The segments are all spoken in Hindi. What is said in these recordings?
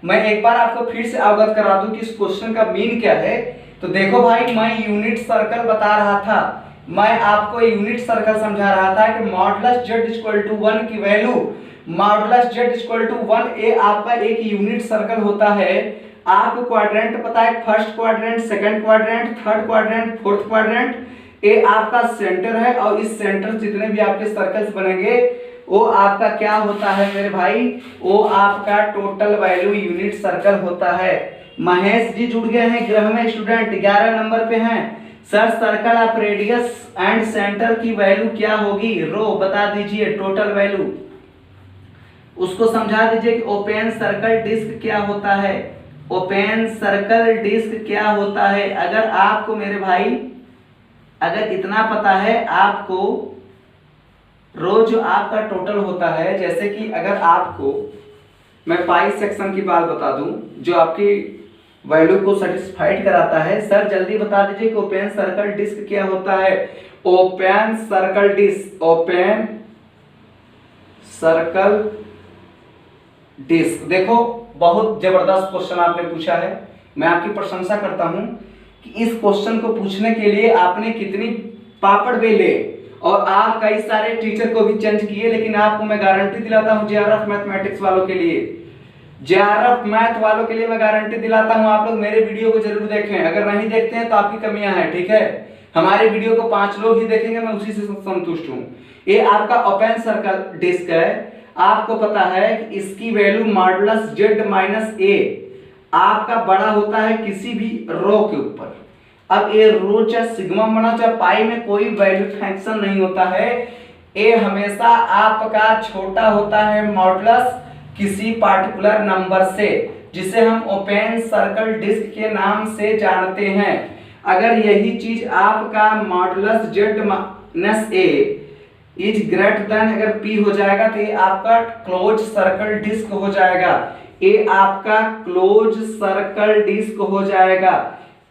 मैं एक बार आपको फिर से अवगत करा दूं कि इस क्वेश्चन का मीन क्या है। तो देखो भाई, मैं यूनिट सर्कल बता रहा था, मैं आपको यूनिट सर्कल समझा रहा था कि मॉडुलस z इक्वल टू 1 की value modulus z equal to 1 ए आपका एक यूनिट सर्कल होता है। आपको क्वाड्रेंट पता है, first quadrant, second quadrant, third quadrant, fourth quadrant. A आपका सेंटर है और इस सेंटर जितने भी आपके सर्कल्स बनेंगे वो आपका क्या होता है मेरे भाई, वो आपका टोटल वैल्यू यूनिट सर्कल होता है। महेश जी जुड़ गए हैं ग्रह में, स्टूडेंट 11 नंबर पे हैं। Sir circle of radius and centre की वैल्यू क्या होगी, रो बता दीजिए टोटल वैल्यू। उसको समझा दीजिए कि ओपन सर्कल डिस्क क्या होता है, ओपन सर्कल डिस्क क्या होता है। अगर आपको मेरे भाई अगर इतना पता है आपको, रो जो आपका टोटल होता है, जैसे कि अगर आपको मैं पाई सेक्शन की बात बता दूं जो आपकी वैल्यू को सेटिस्फाइड कराता है, सर जल्दी बता दीजिए कि ओपन सर्कल डिस्क क्या होता है। Open circle disc, open circle disc. देखो बहुत जबरदस्त क्वेश्चन आपने पूछा है, मैं आपकी प्रशंसा करता हूं कि इस क्वेश्चन को पूछने के लिए आपने कितनी पापड़ बेले और आप कई सारे टीचर को भी चेंज किए, लेकिन आपको मैं गारंटी दिलाता हूं जेआरएफ मैथमेटिक्स वालों के लिए, जेआरएफ मैथ वालों के लिए मैं गारंटी दिलाता हूं आप लोग मेरे वीडियो को जरूर देखें। अगर नहीं देखते हैं तो आपकी कमियां हैं, ठीक है। हमारे वीडियो को 5 लोग ही देखेंगे, मैं उसी से संतुष्ट हूं। ये आपका ओपन सर्कल डिस्क है। आपको पता है कि इसकी वैल्यू मॉडुलस z माइनस ए आपका बड़ा होता है किसी भी रो के ऊपर। अब ये रो चाहे सिग्मा बना चाहे पाई में कोई वैल्यू फंक्शन नहीं होता है, ये हमेशा आपका छोटा होता है मॉडुलस किसी पार्टिकुलर नंबर से, जिसे हम ओपन सर्कल डिस्क के नाम से जानते हैं। अगर यही चीज आपका modulus z minus A is greater than अगर p हो जाएगा तो ये आपका क्लोज सर्कल डिस्क हो जाएगा। ये आपका क्लोज सर्कल डिस्क हो जाएगा।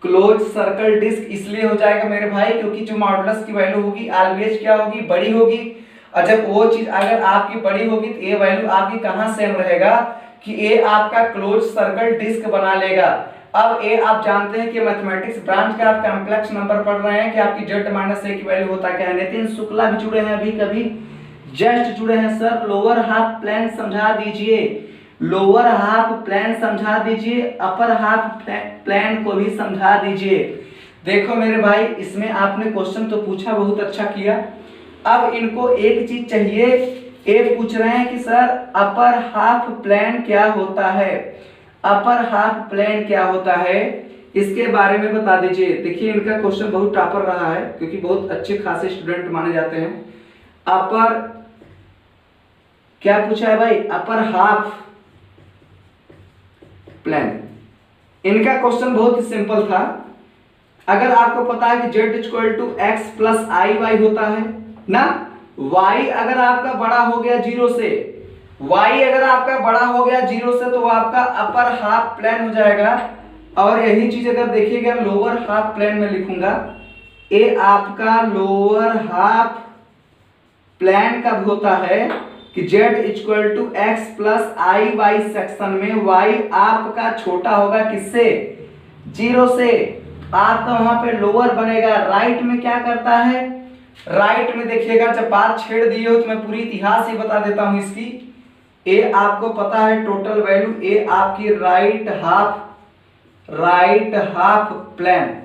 क्लोज सर्कल डिस्क इसलिए हो जाएगा मेरे भाई क्योंकि जो मॉडुलस की वैल्यू होगी ऑलवेज क्या होगी, बड़ी होगी। और जब वो चीज अगर आपकी बड़ी होगी तो ये वैल्यू आपकी कहां सेम रहेगा कि ये आपका क्लोज सर्कल डिस्क बना लेगा। अब ये आप जानते हैं कि मैथमेटिक्स ब्रांच का आप कॉम्प्लेक्स नंबर पढ़ रहे हैं कि आपकी z माइनस ए की वैल्यू होता क्या है। नितिन शुक्ला भी जुड़े हैं अभी, कभी जस्ट जुड़े हैं। सर लोअर हाफ प्लेन समझा दीजिए, लोअर हाफ प्लेन समझा दीजिए, अपर हाफ प्लेन को भी समझा दीजिए। देखो मेरे भाई इसमें आपने क्वेश्चन तो पूछा, बहुत अच्छा किया। अब इनको एक चीज चाहिए, ये पूछ रहे हैं कि सर अपर हाफ प्लेन क्या होता है, अपर हाफ प्लेन क्या होता है, इसके बारे में बता दीजिए। देखिए इनका क्वेश्चन बहुत टॉपर रहा है क्योंकि बहुत अच्छे खासे स्टूडेंट माने जाते हैं। अपर क्या पूछा है भाई, अपर हाफ प्लेन। इनका क्वेश्चन बहुत ही सिंपल था। अगर आपको पता है कि z equal to x plus i y होता है ना, y अगर आपका बड़ा हो गया 0 से, y अगर आपका बड़ा हो गया 0 से तो वो आपका अपर हाफ प्लेन हो जाएगा। और यही चीज अगर देखिएगा लोअर हाफ प्लेन में लिखूंगा, ये आपका लोअर हाफ प्लेन कब होता है कि z equal to x plus i y section में y आपका छोटा होगा किससे, 0 से। आपका वहां पे लोअर बनेगा। राइट में क्या करता है, राइट में देखिएगा जब बात छेड़ दी हो तो मैं पूरी इतिहास ही बता देता हूं इसकी। ए आपको पता है टोटल वैल्यू, ए आपकी राइट हाफ प्लेन।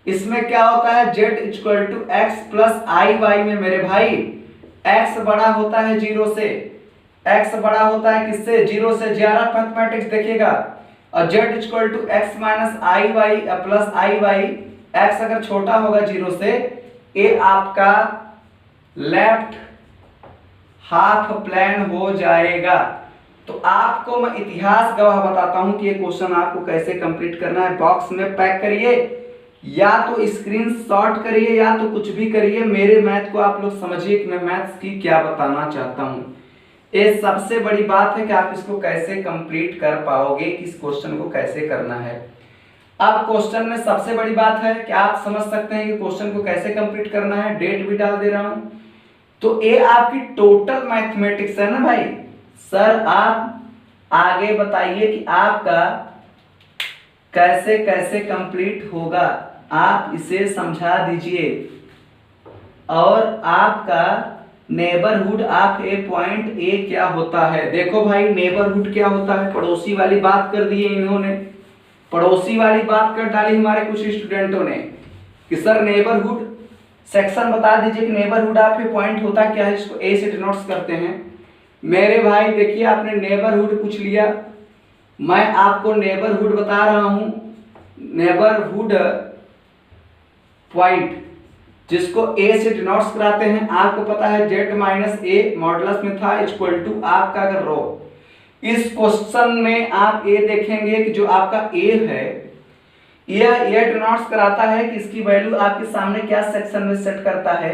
इसमें क्या होता है z equal to x plus i y में मेरे भाई x बड़ा होता है 0 से, x बड़ा होता है किससे, 0 से। जेआरएफ मैथमेटिक्स देखिएगा, और z equal to x minus i y plus i y, x अगर छोटा होगा 0 से, ये आपका लेफ्ट हाफ प्लेन हो जाएगा। तो आपको मैं इतिहास गवाह बताता हूं कि ये क्वेश्चन आपको कैसे कंप्लीट करना है। बॉक्स में पैक करिए या तो स्क्रीनशॉट करिए या तो कुछ भी करिए, मेरे मैथ को आप लोग समझिए कि मैं मैथ्स की क्या बताना चाहता हूं। ये सबसे बड़ी बात है कि आप इसको कैसे कंप्लीट कर पाओगे, किस क्वेश्चन को कैसे करना है। अब क्वेश्चन में सबसे बड़ी बात है कि आप समझ सकते हैं कि क्वेश्चन को कैसे कंप्लीट करना है। डेट भी डाल दे रहा हूं। तो ये आपकी टोटल मैथमेटिक्स है ना भाई। सर आप आगे बताइए कि आपका कैसे कैसे कंप्लीट होगा, आप इसे समझा दीजिए। और आपका neighbourhood of A point A क्या होता है? देखो भाई नेबरहुड क्या होता है, पड़ोसी वाली बात कर दी है इन्होंने, पड़ोसी वाली बात कर डाली हमारे कुछ स्टूडेंटों ने कि सर नेबरहुड सेक्शन बता दीजिए कि नेबरहुड ऑफ ए पॉइंट होता क्या है, इसको ए से डिनोट्स करते हैं। मेरे भाई देखिए आपने नेबरहुड पूछ लिया, मैं आपको नेबरहुड बता रहा हूं, नेबरहुड पॉइंट जिसको ए से डिनोट्स कराते हैं, आपको पता है जेड माइनस ए मॉडुलस में था इक्वल टू आपका अगर रो। इस क्वेश्चन में आप ये देखेंगे कि जो आपका ए है यह डिनोट्स कराता है कि इसकी वैल्यू आपके सामने क्या सेक्शन में सेट करता है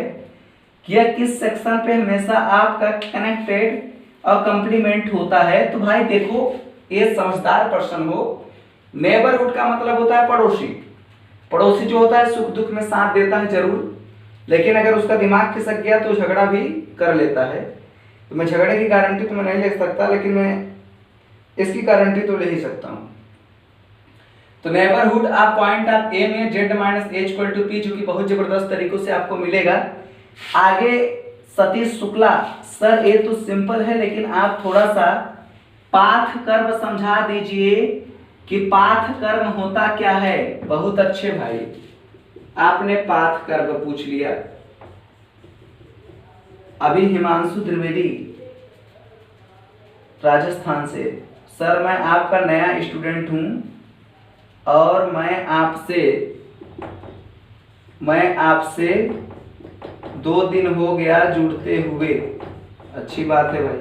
कि यह किस सेक्शन पे हमेशा आपका कनेक्टेड और कंप्लीमेंट होता है। तो भाई देखो ये समझदार पर्सन हो, नेबरहुड का मतलब होता है पड़ोसी, पड़ोसी जो होता है सुख दुख में साथ देता है जरूर, लेकिन अगर उसका दिमाग खिसक गया तो झगड़ा भी कर लेता है। तो मैं झगड़े की गारंटी तो मैं नहीं ले सकता, लेकिन मैं इसकी गारंटी तो ले ही सकता हूं। तो नेबरहुड आप पॉइंट आप ए में z minus a equal to p, जो कि बहुत जबरदस्त तरीकों से आपको मिलेगा। आगे सतीश शुक्ला, सर ये तो सिंपल है लेकिन आप थोड़ा सा पाथ कर्व समझा दीजिए कि पाथ कर्व होता क्या है। बहुत अच्छे भाई, आपने पाथ कर्व पूछ लिया। अभी हिमांशु त्रिवेदी राजस्थान से, सर मैं आपका नया स्टूडेंट हूं और मैं आपसे 2 दिन हो गया जुड़ते हुए। अच्छी बात है भाई,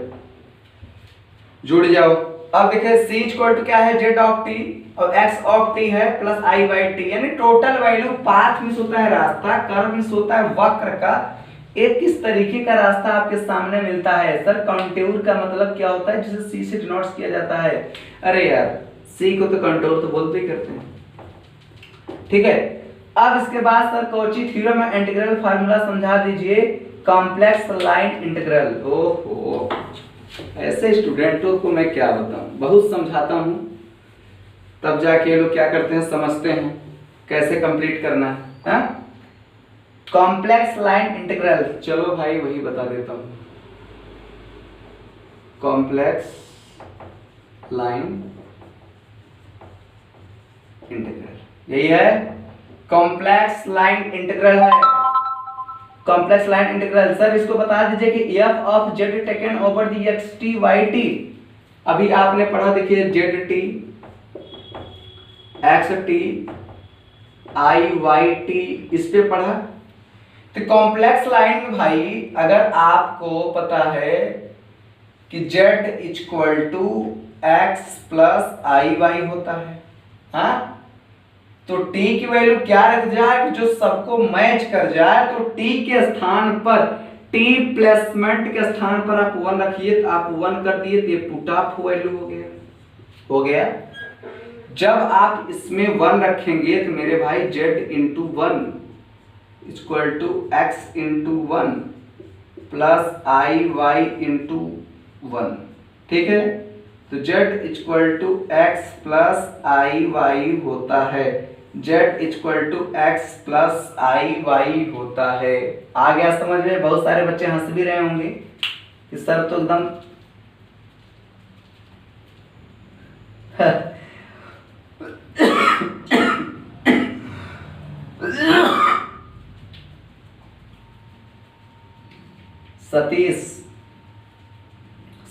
जुड़ जाओ। अब देखिए c इक्वल टू क्या है, जेड ऑफ टी और x ऑफ टी है प्लस i बाई टी, यानी टोटल वैल्यू पाथ मिस होता है रास्ता, कर्व मिस होता है वक्र का। एक किस तरीके का रास्ता आपके सामने मिलता है? सर कंटूर का मतलब क्या होता है जिसे c से डिनोट्स किया जाता है? अरे यार c को तो कंटूर तो बोलते ही करते हैं, ठीक है। अब इसके बाद सर कॉची थ्योरम में इंटीग्रल फार्मूला समझा दीजिए, कॉम्प्लेक्स लाइन इंटीग्रल। ओहो, ऐसे स्टूडेंटों को मैं क्या बताऊं, बहुत समझाता हूं तब जाके लोग क्या करते हैं, समझते हैं कैसे कंप्लीट करना है। कॉम्प्लेक्स लाइन इंटीग्रल, चलो भाई वही बता देता हूं, कॉम्प्लेक्स लाइन इंटीग्रल यही है, कॉम्प्लेक्स लाइन इंटीग्रल है। कॉम्प्लेक्स लाइन इंटीग्रल सर इसको बता दीजिए कि f of z taken over the xt yt। अभी आपने पढ़ा देखिए zt xt i yt, इस पे पढ़ा। तो कॉम्प्लेक्स लाइन में भाई अगर आपको पता है कि z equal to x plus i y होता है, हाँ, तो t की वैल्यू क्या रख जाए कि जो सबको मैच कर जाए, तो t के स्थान पर, t प्लेसमेंट के स्थान पर आप 1 रखिए, तो आप 1 कर दिए तो ये पुट ऑफ वैल्यू हो गया। जब आप इसमें 1 रखेंगे तो मेरे भाई z into 1 equal to x into 1 plus i y into 1, ठीक है। तो z equal to x plus i y होता है, z equal to x plus i y होता है। आ गया समझ में? बहुत सारे बच्चे हंस भी रहे होंगे कि सर तो एकदम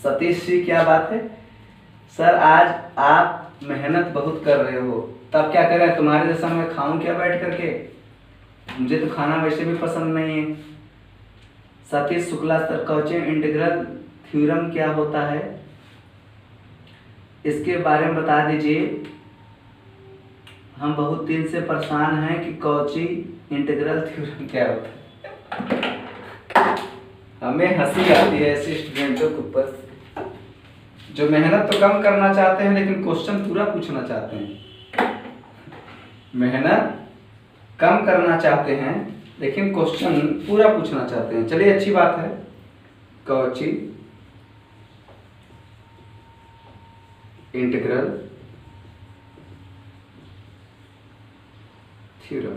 सतीश जी क्या बात है सर, आज आप मेहनत बहुत कर रहे हो, तब क्या करें, तुम्हारे जैसा मैं खाऊं क्या बैठ करके? मुझे तो खाना वैसे भी पसंद नहीं है। Satish Shukla sir Cauchy integral theorem क्या होता है, इसके बारे में बता दीजिए। हम बहुत दिन से परेशान हैं कि कॉची इंटीग्रल थ्योरम क्या होता है। हमें हंसी आती है ऐसे स्टूडेंटों के ऊपर जो मेहनत तो कम करना चाहते हैं लेकिन क्वेश्चन पूरा पूछना चाहते हैं। मेहनत कम करना चाहते हैं लेकिन क्वेश्चन पूरा पूछना चाहते हैं। चलिए अच्छी बात है। कॉची इंटीग्रल थ्योरम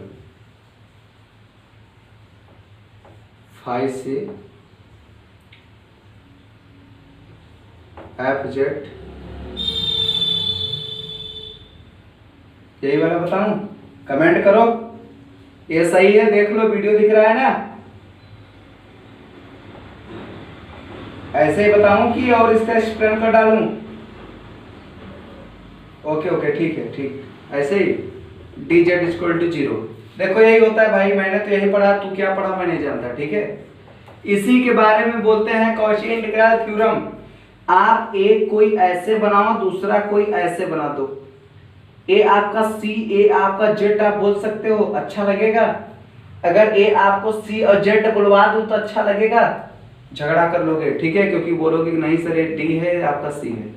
फाई से एफ जेड, यही वाला बताऊं? कमेंट करो ये सही है, देख लो वीडियो दिख रहा है ना, ऐसे ही बताऊं कि और इसका एक्सप्लेन कर डालूं? ओके ओके ठीक है, ठीक, ऐसे ही डी जेड इक्वल टू 0। देखो यही होता है भाई, मैंने तो यही पढ़ा, तू क्या पढ़ा मैं नहीं जानता, ठीक है। इसी के बारे में बोलते हैं कॉची इंटीग्रल थ्योरम। आप एक कोई ऐसे बनाओ, दूसरा कोई ऐसे बना दो, ए आपका सी, ए आपका जेड आप बोल सकते हो, अच्छा लगेगा? अगर ए आपको सी और जेड बुलवा दूं तो अच्छा लगेगा? झगड़ा कर लोगे, ठीक है, क्योंकि बोलोगे कि नहीं सर ये डी है आपका सी है।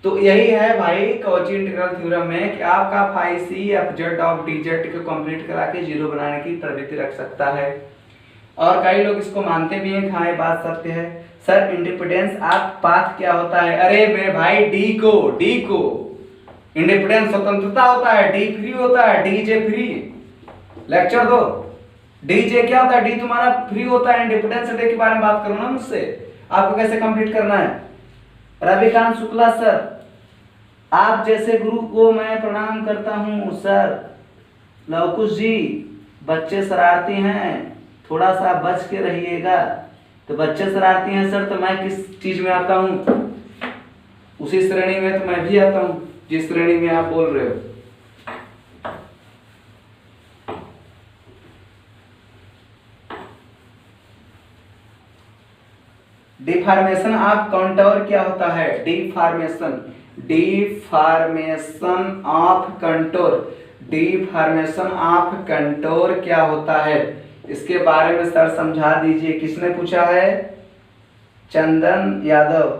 तो यही है भाई कॉची इंटीग्रल थ्योरम में कि आपका phi c f z of d z को कंप्लीट करा के 0 बनाने की प्रवृत्ति रख सकता है। और कई लोग इसको मानते भी हैं, हाँ ये बात सत्य है। सर इंडिपेंडेंस ऑफ पाथ क्या होता है? अरे मेरे भाई डी को इंडिपेंडेंस स्वतंत्रता होता है, डी फ्री होता है, डी जे फ्री। लेक्चर दो, डी जे क्या होता है? डी तुम्हारा फ्री होता है। इंडिपेंडेंस डे के बारे में बात करो ना मुझसे, आपको कैसे कंप्लीट करना है? रविकांत शुक्ला सर, आप जैसे गुरु को मैं प्रणाम करता हूँ सर। लवकुश जी, बच्चे शरारती हैं, थोड़ा सा बच के रहिएगा। तो बच्चे शरारती हैं सर, तो मैं किस चीज में आता हूँ? उसी श्रेणी में तो मैं भी आता हूँ जिस श्रेणी में आप बोल रहे हो। डिफॉर्मेशन ऑफ कंटूर क्या होता है? Deformation of contour, deformation of contour क्या होता है? इसके बारे में सर समझा दीजिए। किसने पूछा है? चंदन यादव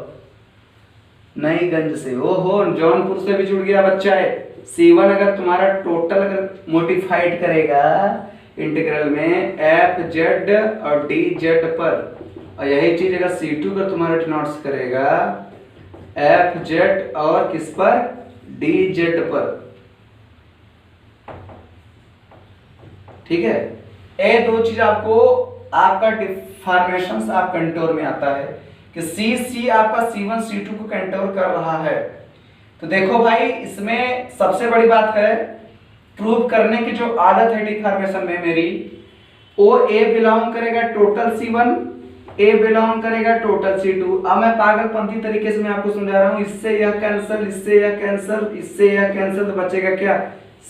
नईगंज से। ओहो, जौनपुर से भी जुड़ गया बच्चा है। C1 अगर तुम्हारा टोटल अगर मोडिफाइड करेगा इंटीग्रल में एफ जेड और डी जेड पर, और यही चीज अगर C2 अगर तुम्हारा डिनोट्स करेगा एफ जेड और किस पर? डी जेड पर, ठीक है। ये दो चीज आपको आपका डिफॉर्मेशन ऑफ कंटूर में आता है कि सी आपका C1 C2 को कंटूर कर रहा है। तो देखो भाई, इसमें सबसे बड़ी बात है प्रूव करने की जो आदत है डिफॉर्मेशन में मेरी, ओ ए बिलोंग करेगा टोटल C1, ए बिलोंग करेगा टोटल C2। अब मैं पागलपंथी तरीके से मैं आपको समझा रहा हूं, इससे यह कैंसिल, इससे यह कैंसिल, इससे यह कैंसिल, तो बचेगा क्या?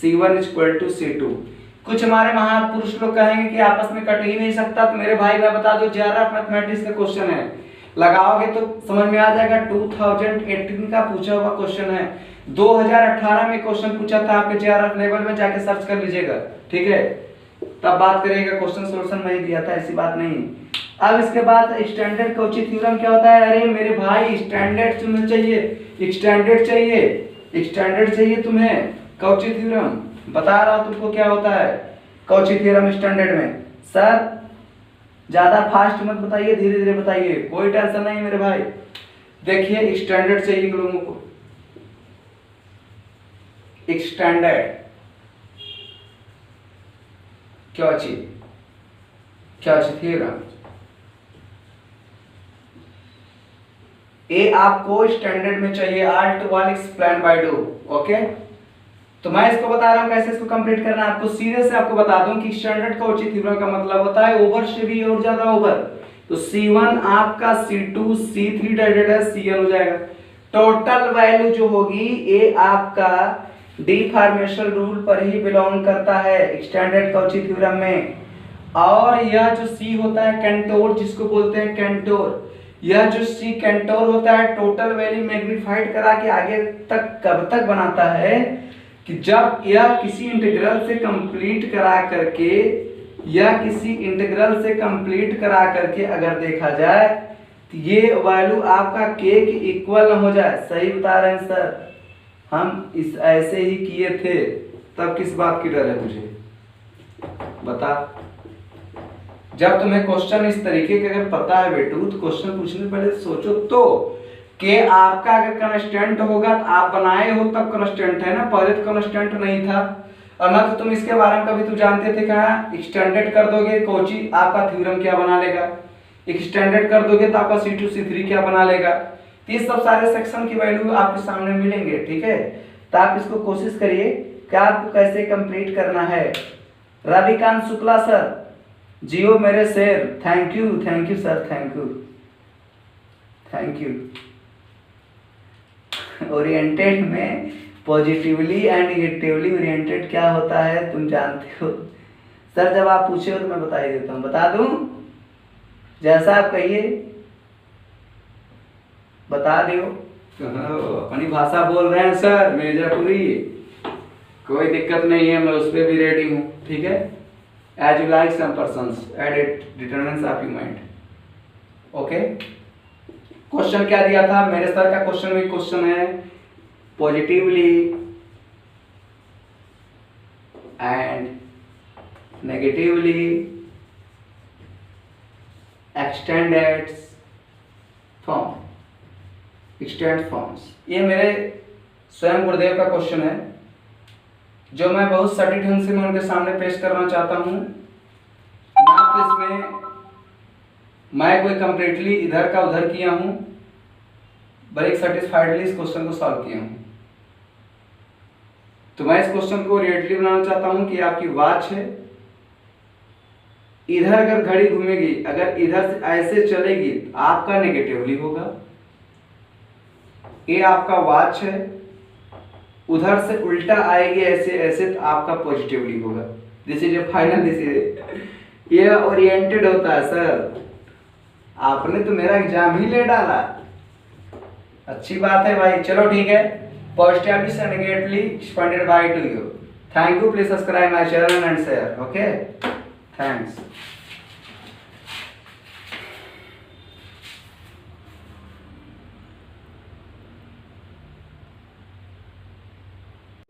C1 equal to C2। कुछ हमारे महापुरुष लोग कहेंगे कि आपस में कट ही नहीं सकता। तो मेरे भाई मैं बता दो, JRF मैथमेटिक्स का क्वेश्चन है, लगाओगे तो समझ में आ जाएगा। 2018 का पूछा हुआ क्वेश्चन है, 2018 में क्वेश्चन पूछा था आपके JRF लेवल में, जाके सर्च कर लीजिएगा, ठीक है, तब बात करिएगा। क्वेश्चन सोल्यूशन नहीं दिया था, ऐसी बात नहीं। अब इसके बाद स्टैंडर्ड कॉची थ्योरम क्या होता है? अरे मेरे भाई स्टैंडर्ड तुम्हें चाहिए, स्टैंडर्ड चाहिए तुम्हें। कॉची थ्योरम बता रहा हूं तुमको क्या होता है कॉची थ्योरम स्टैंडर्ड में। सर ज्यादा फास्ट मत बताइए, धीरे धीरे बताइए, कोई टेंशन नहीं मेरे भाई। देखिए स्टैंडर्ड चाहिए लोगों को, स्टैंडर्ड कॉची थ्योरम। ए आपको स्टैंडर्ड में चाहिए, art one explain by do, okay. तो मैं इसको बता रहा हूं कैसे इसको कंप्लीट करना है। आपको सीधे से आपको बता दूं कि स्टैंडर्ड कॉची थ्योरम का मतलब होता है ओवर से भी और ज्यादा ओवर। तो C1 आपका C2 C3 डिवाइडेड है Cn हो जाएगा। टोटल वैल्यू जो होगी ये आपका डिफॉर्मेशन रूल पर ही बिलोंग करता है स्टैंडर्ड कॉची थ्योरम में। और यह जो C होता है कंटूर, जिसको बोलते हैं कंटूर, यह जो C कंटूर होता है टोटल वैल्यू मैग्नीफाइड करा के आगे तक कब तक बनाता है कि जब यह किसी इंटीग्रल से कंप्लीट करा करके, यह किसी इंटीग्रल से कंप्लीट करा करके अगर देखा जाए तो ये वैल्यू आपका k के इक्वल न हो जाए। सही बता रहे हैं सर, हम इस ऐसे ही किए थे, तब किस बात की डर है तुझे? बता। जब तुम्हें क्वेश्चन इस तरीके के अगर पता है बेटू, तो क्वेश्चन पूछने से पहले सोचो तो कि आपका अगर कांस्टेंट होगा तो आप बनाए हो तब कांस्टेंट है ना, पहले तो कांस्टेंट नहीं था। और ना तो तुम इसके बारे में कभी तो जानते थे कहाँ एक्सटेंडेड कर दोगे कोची आपका थ्योरम क्या बना लेगा, एक्सटेंडेड कर दोगे तो आपका C2 C3 क्या बना लेगा। तो ये सब सारे सेक्शन की वैल्यू आपके सामने मिलेंगे, ठीक है। तो आप इसको कोशिश करिए कि आपको कैसे कंप्लीट करना है। रविकांत शुक्ला सर, जियो मेरे शेर, thank you sir, thank you. Oriented में पॉजिटिवली एंड निगेटिवली ओरिएंटेड क्या होता है तुम जानते हो सर? जब आप पूछे हो तो मैं बता ही देता हूँ, बता दूं जैसा आप कहिए, बता दियो। अपनी भाषा बोल रहे हैं सर मिर्जापुरी, कोई दिक्कत नहीं है, मैं उस पर भी रेडी हूँ, ठीक है। As you like some persons add determinants of your mind, okay. Question क्या दिया था मेरे सर का? क्वेश्चन भी क्वेश्चन है positively and negatively extended form, extend forms. ये मेरे स्वयं गुरुदेव का क्वेश्चन है जो मैं बहुत सटीक ढंग से मैं उनके सामने पेश करना चाहता हूँ। ना तो इसमें मैं कोई कंप्लीटली इधर का उधर किया हूँ, बल्कि सेटिस्फाइडली इस क्वेश्चन को सॉल्व किया हूँ। तो मैं इस क्वेश्चन को रिलेटिवली बनाना चाहता हूँ कि आपकी वॉच है, इधर अगर घड़ी घूमेगी, अगर इधर से ऐसे चलेगी तो आपका नेगेटिवली होगा। ये आपका वॉच है, उधर से उल्टा आएगी ऐसे ऐसे तो आपका पॉजिटिवली होगा। This is A final, this is ये ओरिएंटेड होता है सर। आपने तो मेरा एग्जाम ही ले डाला, अच्छी बात है भाई। चलो ठीक है, पॉजिटिवली से negatively expanded by two you. Thank you, please subscribe my channel and share, okay, thanks.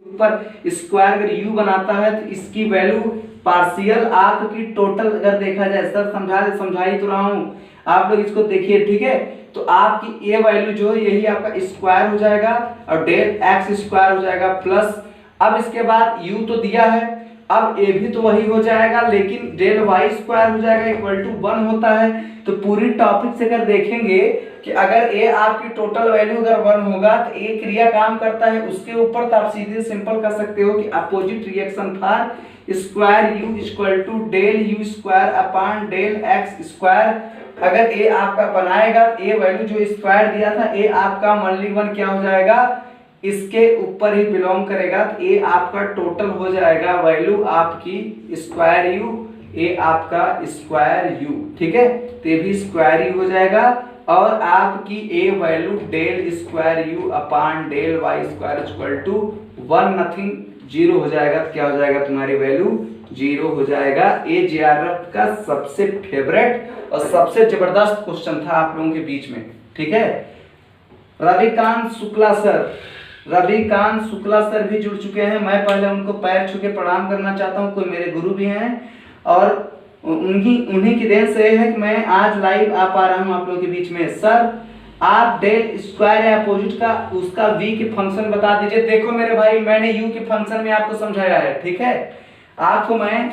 ऊपर स्क्वायर अगर u बनाता है तो इसकी वैल्यू पार्शियल आपकी टोटल अगर देखा जाए, सर समझा ही तो रहा हूं, आप लोग इसको देखिए, ठीक है। तो आपकी ये वैल्यू जो है यही आपका स्क्वायर हो जाएगा और डेल एक्स स्क्वायर हो जाएगा प्लस, अब इसके बाद u तो दिया है, अब ए भी तो वही हो जाएगा, लेकिन डेल वाई स्क्वायर हो जाएगा इक्वल टू 1 होता है। तो पूरी टॉपिक से अगर देखेंगे कि अगर ए आपकी टोटल वैल्यू अगर 1 होगा तो ए क्रिया काम करता है उसके ऊपर, तो आप सीधे सिंपल कर सकते हो कि opposite reaction for square u equal to del u square upon del x square. अगर ए आपका बनाएगा, ए वैल्यू जो स्क्वायर दिया था, ए आपका मल्टी 1 क्या हो जाएगा, इसके ऊपर ही बिलोंग करेगा, तो ए आपका टोटल हो जाएगा वैल्यू आपकी स्क्वायर यू, ए आपका स्क्वायर यू, ठीक है। तो ये भी स्क्वायर यू हो जाएगा और आपकी A value del square U upon del Y square equal to 1 nothing 0 हो जाएगा। तो क्या हो जाएगा, तुम्हारी वैल्यू 0 हो जाएगा। ये जेआरएफ का सबसे फेवरेट और सबसे जबरदस्त क्वेश्चन था आप लोगों के बीच में, ठीक है। रविकांत शुक्ला सर भी जुड़ चुके हैं। मैं पहले उनको पैर छू के प्रणाम करना चाहता हूँ, कोई मेरे गुरु भी हैं और उन्हीं की देन से है कि मैं आज लाइव आ पा रहा हूँ आप लोगों के बीच में। सर आप डेल स्क्वायर या अपोजिट का उसका v के फंक्शन बता दीजिए। देखो मेरे भाई, मैंने u के फंक्शन में आपको समझाया है, ठीक है। आपको मैं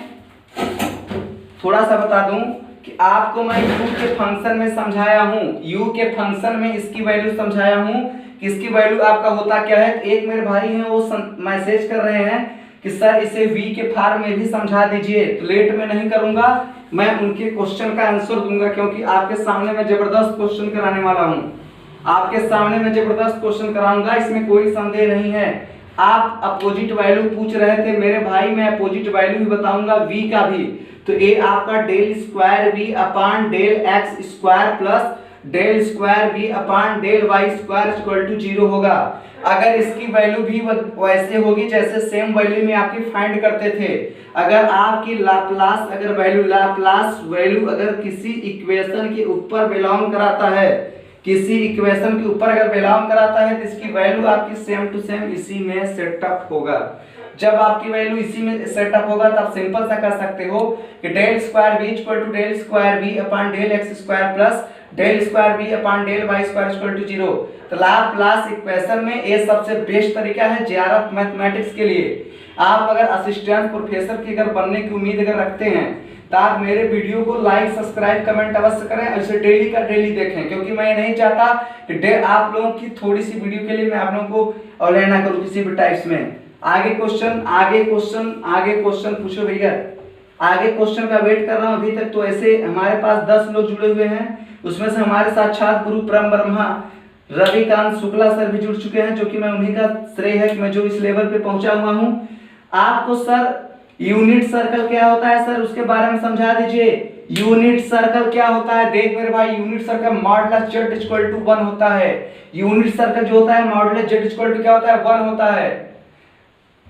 थोड़ा सा बता दूं कि आपको मैं u के फंक्शन में समझाया हूं, u के फंक्शन में इसकी वैल्यू समझाया हूं कि इसकी वैल्यू आपका होता क्या है। एक मेरे भाई हैं वो मैसेज कर रहे हैं कि सर इसे v के फॉर्म में भी समझा दीजिए। तो लेट में नहीं करूंगा, मैं उनके क्वेश्चन का आंसर दूंगा, क्योंकि आपके सामने मैं जबरदस्त क्वेश्चन कराने वाला हूं, आपके सामने मैं जबरदस्त क्वेश्चन कराऊंगा, इसमें कोई संदेह नहीं है। आप अपोजिट वैल्यू पूछ रहे थे मेरे भाई, मैं अपोजिट वैल्यू भी बताऊंगा v का भी। तो ए आपका del square v upon del x square plus del square v upon del Y square equal to 0 होगा। अगर इसकी वैल्यू भी वैसे होगी जैसे सेम वैल्यू में आपकी फाइंड करते थे। अगर आपकी लाप्लास अगर वैल्यू अगर किसी इक्वेशन के ऊपर बिलोंग कराता है, किसी इक्वेशन के ऊपर अगर बिलोंग कराता है तो इसकी वैल्यू आपकी सेम टू सेम इसी में सेटअप होगा। जब आपकी वैल्यू इसी में सेटअप होगा तब सिंपल सा कर सकते हो कि del square v equal to del square v upon del x square plus del square b upon del Y square equal to 0। तो लाप्लास इक्वेशन में ये सबसे बेस्ट तरीका है जेआरएफ मैथमेटिक्स के लिए। आप अगर असिस्टेंट प्रोफेसर की अगर बनने की उम्मीद अगर रखते हैं तो आप मेरे वीडियो को लाइक सब्सक्राइब कमेंट अवश्य करें और इसे डेली का डेली देखें, क्योंकि मैं नहीं चाहता कि आप लोगों की थोड़ी सी वीडियो के लिए मैं आप लोगों को अवहेलना ना करूं किसी भी टाइप्स में। आगे क्वेश्चन पूछो भैया। आगे क्वेश्चन का वेट कर रहा हूं। अभी तक तो ऐसे हमारे पास 10 लोग जुड़े हुए हैं, उसमें से हमारे साक्षात गुरु परम ब्रह्मा रविकांत शुक्ला सर भी जुड़ चुके हैं, जो कि मैं उन्हीं का श्रेय है कि मैं जो इस लेवल पे पहुंचा हुआ हूं। आपको सर यूनिट सर्कल क्या होता है सर उसके बारे में समझा दीजिए। यूनिट सर्कल क्या होता है? देख मेरे भाई, unit circle modulus z equal to 1 होता है। यूनिट सर्कल जो होता है मॉडुलस z इक्वल टू क्या होता है? 1 होता है।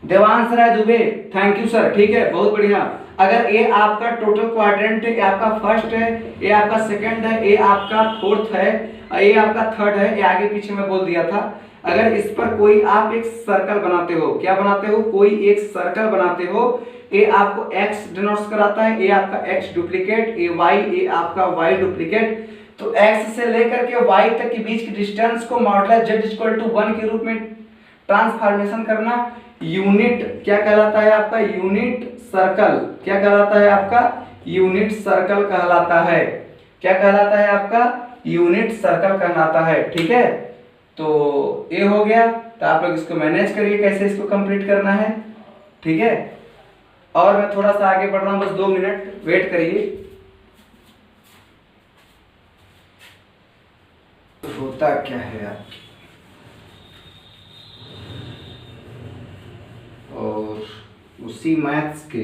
देवांश राय दुबे, थैंक यू सर। ठीक है, बहुत बढ़िया। अगर ये आपका टोटल क्वाड्रेंट है, ये आपका फर्स्ट है, ये आपका सेकंड है, ये आपका फोर्थ है, ये आपका थर्ड है, ये आगे पीछे मैं बोल दिया था। अगर इस पर कोई आप एक सर्कल बनाते हो, क्या बनाते हो? कोई एक सर्कल बनाते हो, ये आपको x डिनोट्स कराता है, ये आपका x डुप्लीकेट, ये y, ये आपका y डुप्लीकेट। तो x से लेकर के y तक के बीच की डिस्टेंस को मॉडुलस z इक्वल टू 1 के रूप में ट्रांसफॉर्मेशन करना यूनिट क्या कहलाता है? आपका यूनिट सर्कल। क्या कहलाता है? आपका यूनिट सर्कल कहलाता है। क्या कहलाता है? आपका यूनिट सर्कल कहलाता है। ठीक है, तो ये हो गया। तो आप लोग इसको मैनेज करिए कैसे इसको कंप्लीट करना है। ठीक है, और मैं थोड़ा सा आगे बढ़ रहा हूं, बस 2 मिनट वेट करिए। होता क्या है यार, और उसी मैथ्स के